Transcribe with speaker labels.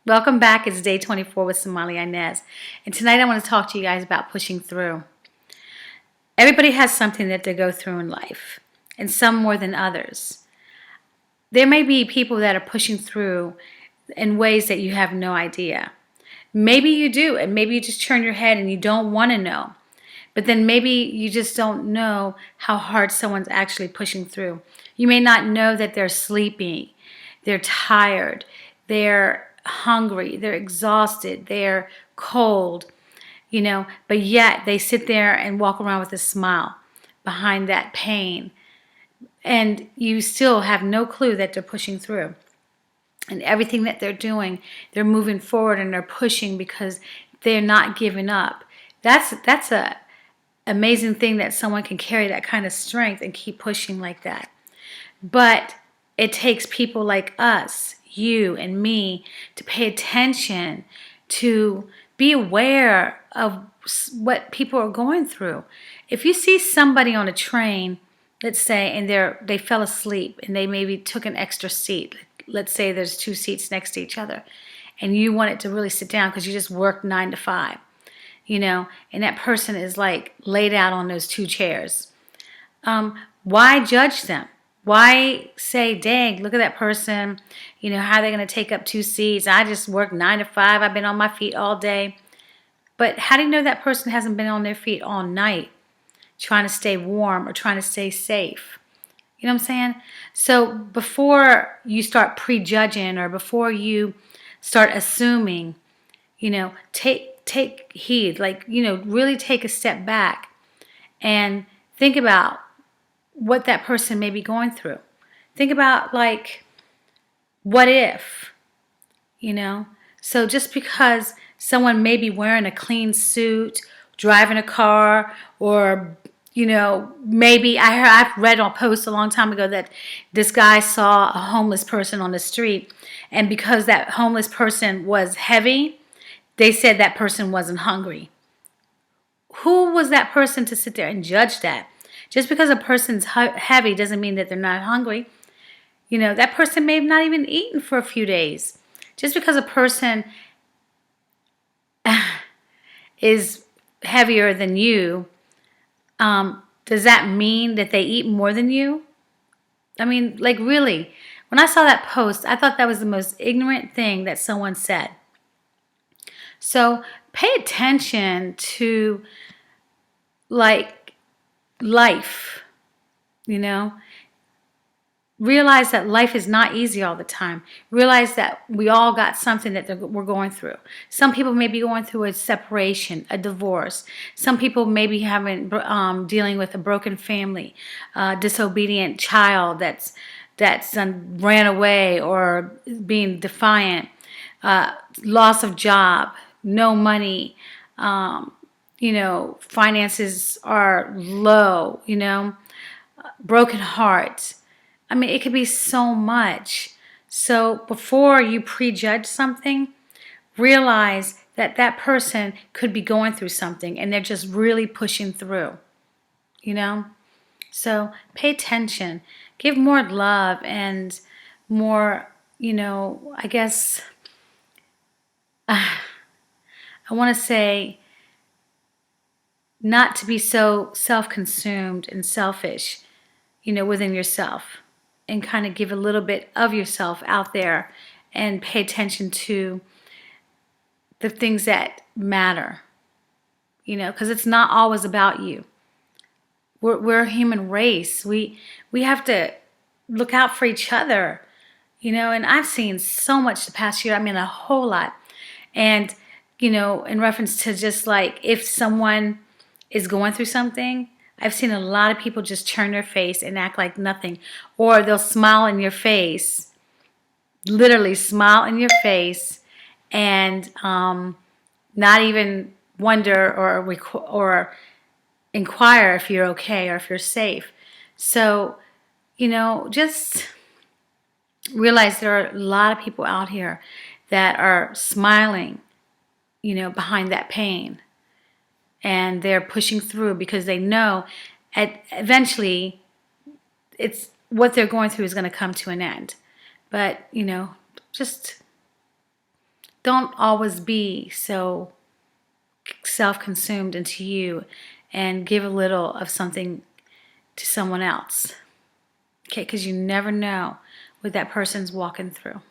Speaker 1: Welcome back. It's day 24 with Somalie Inez. And tonight I want to talk to you guys about pushing through. Everybody has something that they go through in life, and some more than others. There may be people that are pushing through in ways that you have no idea. Maybe you do, and maybe you just turn your head and you don't want to know. But then maybe you just don't know how hard someone's actually pushing through. You may not know that they're sleepy, they're tired, they're hungry, they're exhausted, they're cold, but yet they sit there and walk around with a smile behind that pain. And you still have no clue that they're pushing through. And everything that they're doing, they're moving forward and they're pushing because they're not giving up. That's a amazing thing that someone can carry that kind of strength and keep pushing like that. But it takes people like us, you and me, to pay attention, to be aware of what people are going through. If you see somebody on a train, let's say, and they fell asleep and they maybe took an extra seat. Let's say there's two seats next to each other and you wanted to really sit down because you just worked 9 to 5, and that person is like laid out on those two chairs. Why judge them? Why say, dang, look at that person, how are they going to take up two seats? I just worked 9 to 5. I've been on my feet all day. But how do you know that person hasn't been on their feet all night trying to stay warm or trying to stay safe? You know what I'm saying? So before you start prejudging or before you start assuming, take heed, really take a step back and think about what that person may be going through. Think about what if, So just because someone may be wearing a clean suit, driving a car, or maybe I've read on a post a long time ago that this guy saw a homeless person on the street, and because that homeless person was heavy, they said that person wasn't hungry. Who was that person to sit there and judge that? Just because a person's heavy doesn't mean that they're not hungry. That person may have not even eaten for a few days. Just because a person is heavier than you, does that mean that they eat more than you? I mean, really, when I saw that post, I thought that was the most ignorant thing that someone said. So pay attention to life, Realize that life is not easy all the time. Realize that we all got something that we're going through. Some people may be going through a separation, a divorce. Some people may be dealing with a broken family, disobedient child that's ran away or being defiant, loss of job, no money, finances are low, broken hearts. I mean, it could be so much. So before you prejudge something, realize that that person could be going through something and they're just really pushing through, So pay attention. Give more love and more, I guess, I want to say not to be so self-consumed and selfish, within yourself. And kind of give a little bit of yourself out there and pay attention to the things that matter, because it's not always about you. We're a human race. We have to look out for each other, and I've seen so much the past year. I mean, a whole lot. And, in reference to just if someone is going through something, I've seen a lot of people just turn their face and act like nothing. Or they'll smile in your face, literally smile in your face, and not even wonder or inquire if you're okay or if you're safe. So, just realize there are a lot of people out here that are smiling, behind that pain. And they're pushing through because they know eventually it's what they're going through is going to come to an end. But, just don't always be so self-consumed into you, and give a little of something to someone else. Okay, because you never know what that person's walking through.